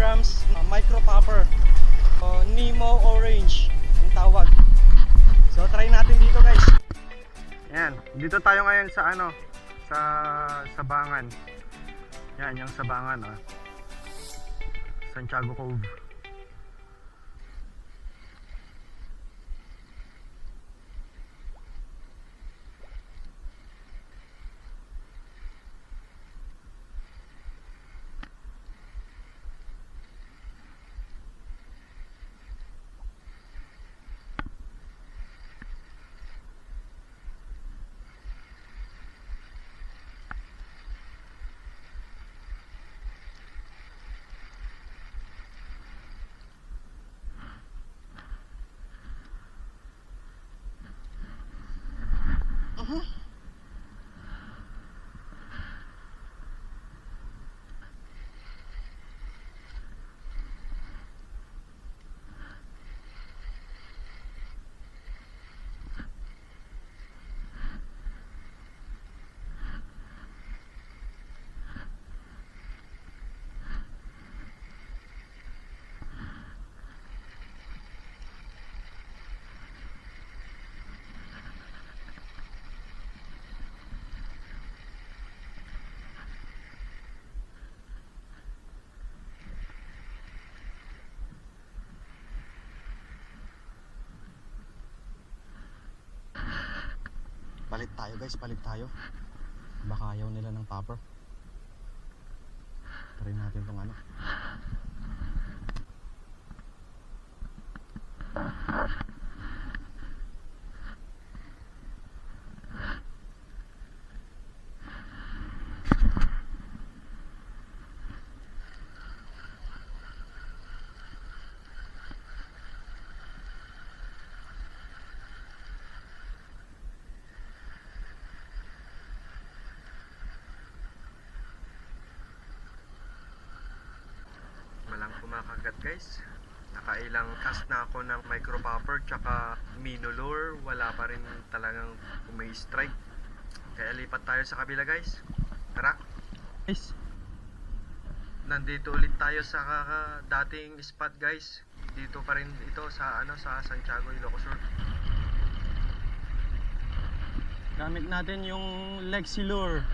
grams micro popper. Nemo orange ang tawag. So try natin dito guys. Yan, dito tayo ngayon sa ano, sa Sabangan. Yan, yung Sabangan, Santiago Cove. Palit tayo guys, palit tayo. Baka ayaw nila ng popper. Try natin tong ano. Walang kumakagat guys. Nakailang cast na ako ng micro popper tsaka minnow lure. Wala pa rin talagang strike. Kaya lipat tayo sa kabila guys. Tara guys, nandito ulit tayo sa dating spot guys. Dito pa rin ito sa sa Santiago, Ilocos Sur. Gamit natin yung Lexi lure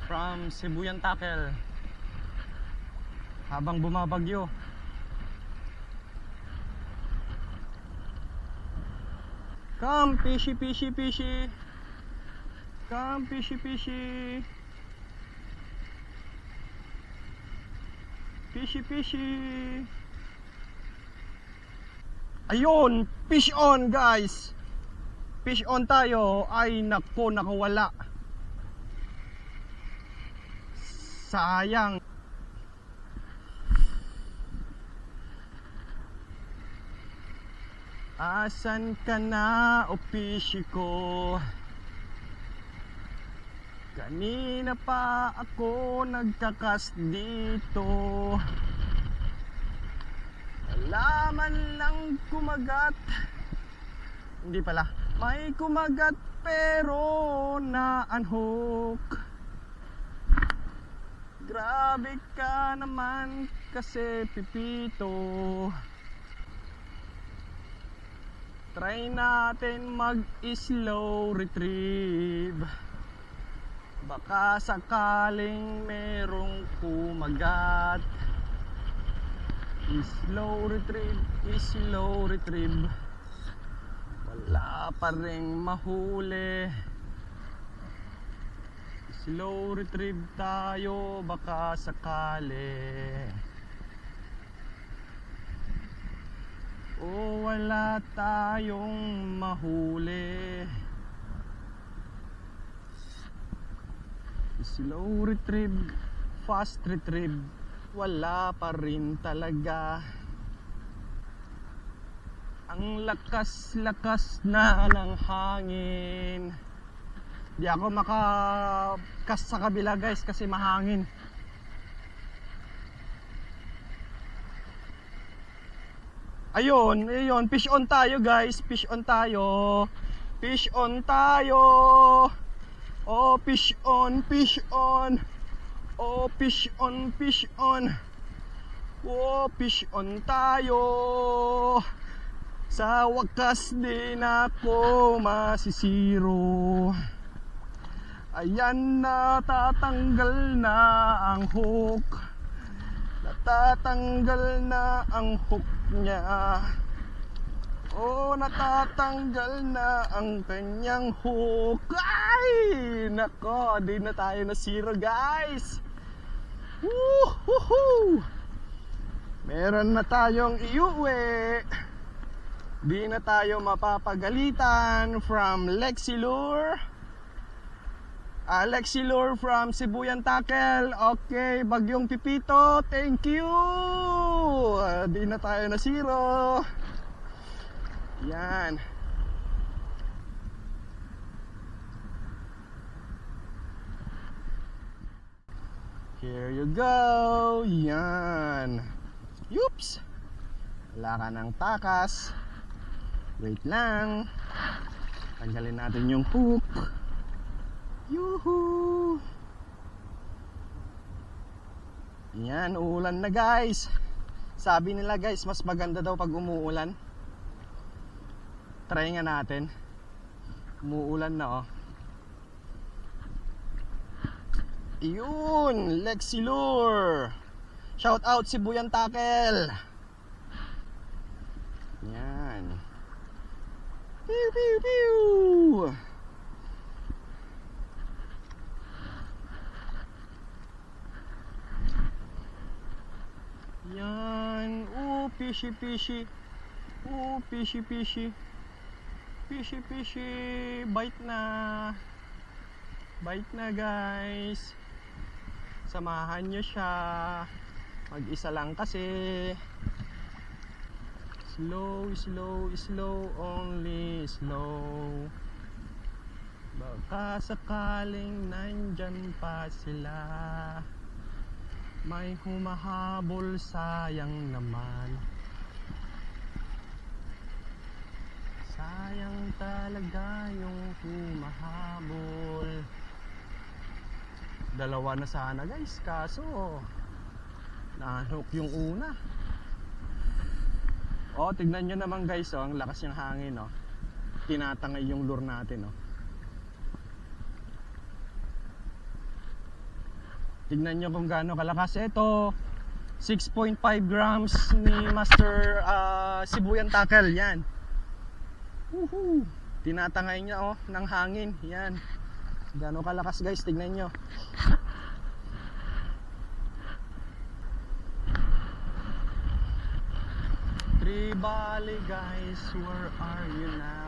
from Sibuyan Tackle habang bumabagyo. Come fishy fishy fishy. Come fishy fishy. Fishy fishy. Ayun, fish on guys. Fish on tayo. Ay nako, nakawala. Sayang. Asan ka na, o pishi ko? Kanina pa ako nagkakas dito. Wala man lang kumagat. Hindi pala. May kumagat pero na-unhook. Grabe ka naman kasi Pipito. Try natin mag-slow retrieve. Baka sakaling merong kumagat. Slow retrieve, slow retrieve. Wala pa ring mahuli. Slow retrieve tayo, baka sakali. O wala tayong mahuli. Slow retrieve, fast retrieve, wala pa rin talaga. Ang lakas-lakas na ng hangin. Di ako makakas sa kabila guys kasi mahangin. Ayun, ayun, fish on tayo guys, fish on tayo. Fish on tayo. Oh, fish on, fish on. Oh, fish on, fish on. Oh, fish on tayo. Sa wakas din ako masisiro. Ayan, natatanggal na ang hook. Natatanggal na ang hook niya. Oh, natatanggal na ang kanyang hook. Ay, nako, di na tayo nasiro, guys. Woohoo! Meron na tayong iuwi. Di na tayo mapapagalitan from Lexilure. Lexilure from Sibuyan Tackle. Okay, Bagyong Pipito, thank you. Di na tayo nasiro. Yan. Here you go. Yan. Oops. Wala ka ng takas. Wait lang. Tanggalin natin yung hook. Yuhu. Yan, uulan na guys. Sabi nila guys, mas maganda daw pag umuulan. Try nga natin. Umuulan na oh. Iyon, Lexilure. Shout out Sibuyan Tackle. Yan. Pew pew pew. Yan. Oh, fishy fishy. Oh, fishy fishy. Fishy fishy, bite na. Bite na guys. Samahan nyo siya. Mag-isa lang kasi. Slow, slow, slow, only slow. Baka sakaling nandyan pa sila. May humahabol, sayang naman. Sayang talaga yung humahabol. Dalawa na sana guys, kaso nahook yung una. Oh, tignan nyo naman guys, oh, ang lakas ng hangin, oh. Tinatangay yung lure natin, oh. Tignan nyo kung gaano kalakas. Ito 6.5 grams ni Master Sibuyan Tackle. Yan. Woohoo! Tinatangay niya oh ng hangin. Yan. Gaano kalakas guys, tignan nyo. Tribali guys, where are you now?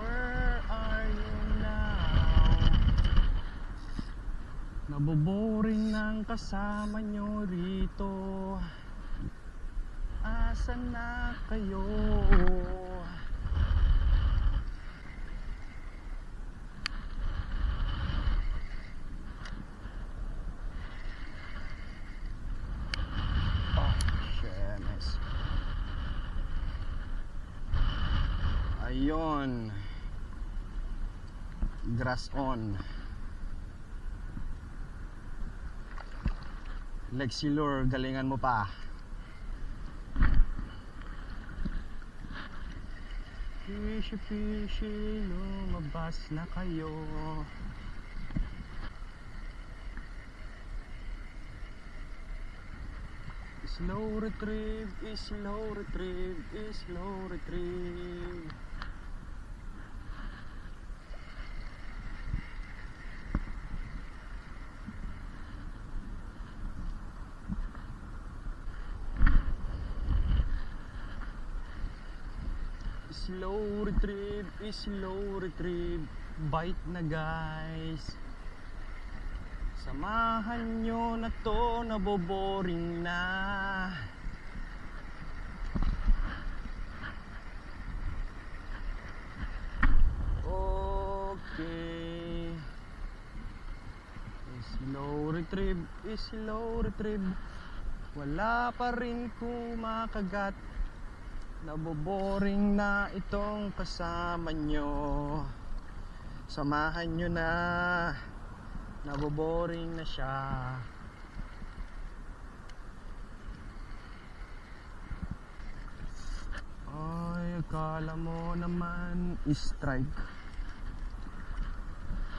Where are you now? Naboboring ng kasama nyo rito. Asan na kayo? Oh, shemes. Ayun. Grass on. Lexilure, galingan mo pa. Fishy fishy, lumabas na kayo. Slow retrieve, slow retrieve, slow retrieve. Slow retrieve, bite na guys. Samahan nyo na to, naboboring na. Okay. Slow retrieve. Wala pa rin kumakagat. Naboboring na itong kasama nyo. Samahan nyo na. Naboboring na siya. Ay, akala mo naman strike.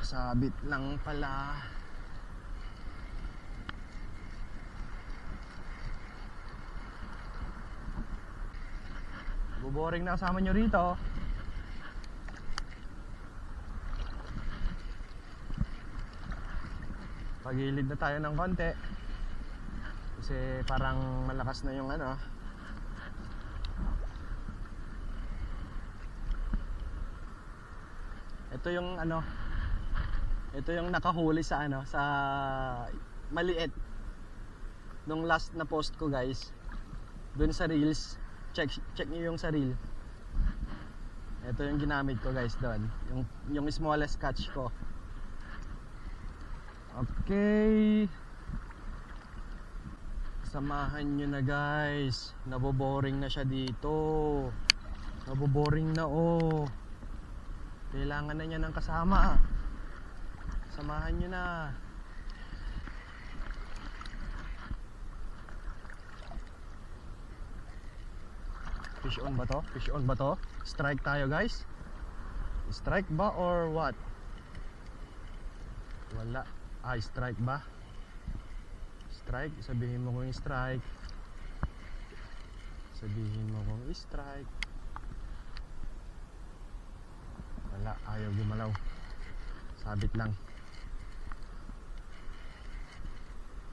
Sabit lang pala. Boring na kasama nyo rito. Pagilid na tayo ng konti. Kasi parang malakas na yung ano. Ito yung ano. Ito yung nakahuli sa ano, sa maliit. Nung last na post ko, guys. Doon sa reels. Check niyo yung sa reel. Ito yung ginamit ko, guys, doon. Yung smallest catch ko. Okay. Samahan nyo na, guys. Naboboring na siya dito. Naboboring na, oh. Kailangan na niya ng kasama. Samahan nyo na. Fish on ba to? Fish on ba to? Strike tayo, guys. Strike ba or what? Wala. Ay, strike ba? Strike? Sabihin mo kung strike. Sabihin mo kung strike. Wala, ayaw gumalaw. Sabit lang.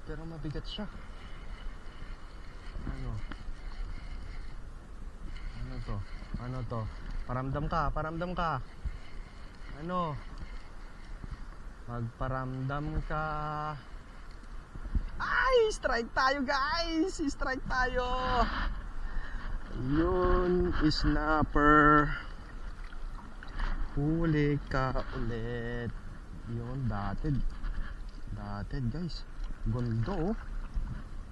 Pero mabigat siya. Ano? Ano to? Ano to? Paramdam ka, paramdam ka. Ano? Magparamdam ka. Ay, strike tayo, guys. Strike tayo. Yun, snapper. Huli ka ulit. Yun, dated. Dated, guys. Ganda, oh.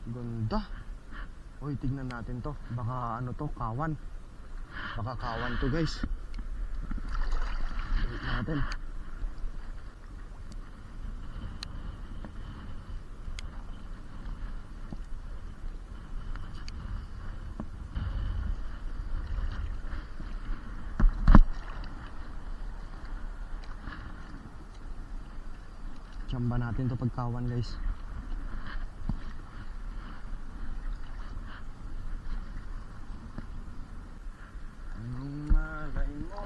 Ganda. Uy, tignan natin to. Baka ano to, kawan. Baka kawan to, guys. Wait natin. Tsamba natin to pagkawan, guys. Anong malay mo,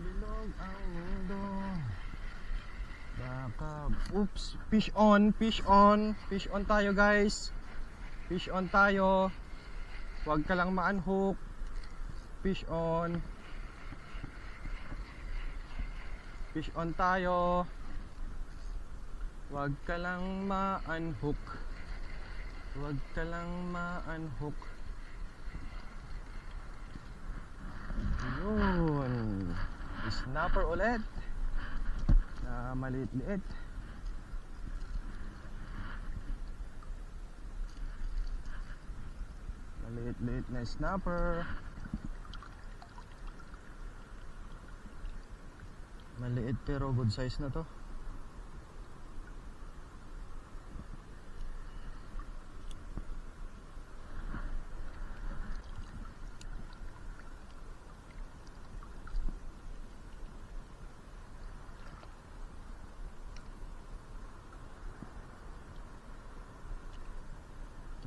bilog ang mundo. Baka, oops, fish on, fish on. Fish on tayo, guys. Fish on tayo. Huwag ka lang ma-unhook. Fish on. Fish on tayo. Huwag ka lang ma-unhook. Huwag ka lang ma-unhook. Yun. Snapper ulit. Na maliit-liit. Maliit-liit na snapper. Maliit pero good size na to.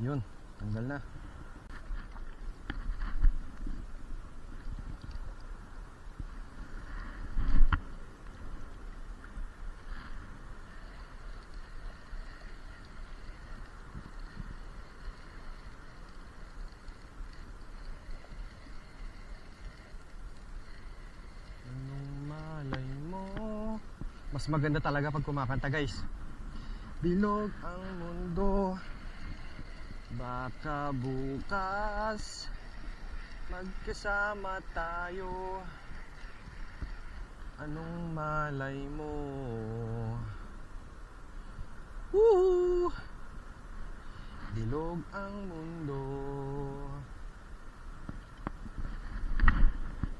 Yun, tanggal na. Mas maganda talaga pag kumakanta, guys. Bilog ang mundo. Baka bukas magkasama tayo. Anong malay mo? Woo! Bilog ang mundo.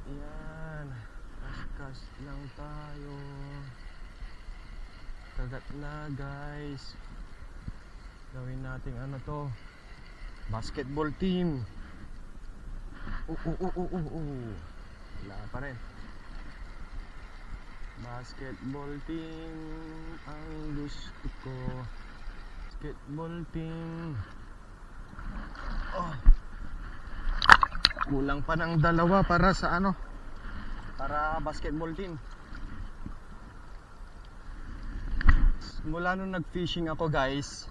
Yan. Cast lang tayo. Kagat na guys. Gawin nating ano to, basketball team. Wala pa rin. Basketball team ang gusto ko. Basketball team. Oh. Kulang pa ng dalawa para sa ano, para basketball team. Mula nung nag-fishing ako guys,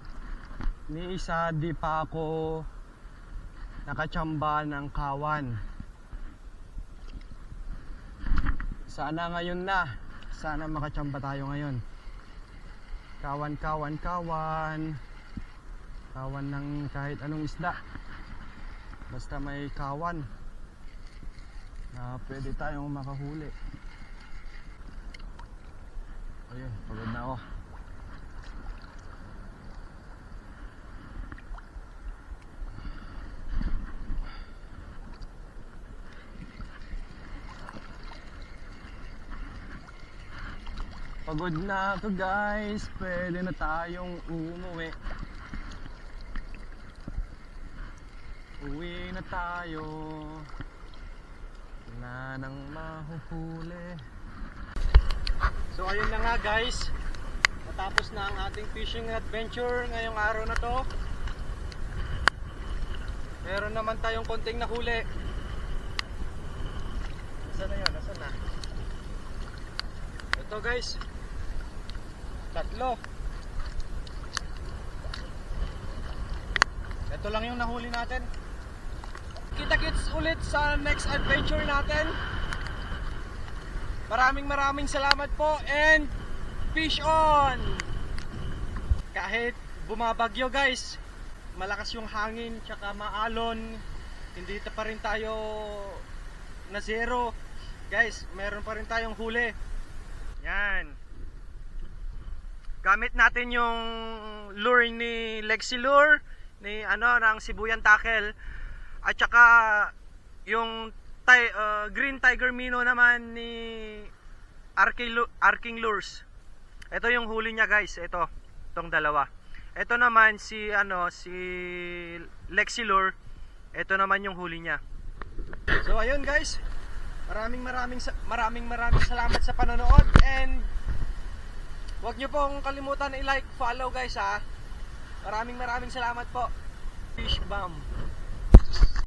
ni isa di pa ako nakachamba ng kawan. Sana ngayon na, sana makachamba tayo ngayon. Kawan ng kahit anong isda, basta may kawan na pwede tayong makahuli. Ayun, pagod na ako. Pagod na ako guys, pwede na tayong umuwi. Uwi na tayo, wala nang mahuhuli. So ayun na nga guys, natapos na ang ating fishing adventure ngayong araw na to. Meron naman tayong konting nahuli. Nasaan na yun? Nasaan na? Ito guys, 3. Ito lang yung nahuli natin. Kita-kits ulit sa next adventure natin. Maraming salamat po and fish on! Kahit bumabagyo guys, malakas yung hangin tsaka maalon, hindi pa rin tayo na zero. Guys, meron pa rin tayong huli. Yan. Gamit natin yung lure ni Lexi Lure, ni ng Sibuyan Tackle, at saka yung Green Tiger Minnow naman ni Arking Lures. Ito yung huli niya guys, itong dalawa. Ito naman si Lexi Lure, ito naman yung huli niya. So ayun guys, maraming salamat sa panonood, and huwag nyo pong kalimutan i-like, follow guys ha. Maraming salamat po. Fish bomb.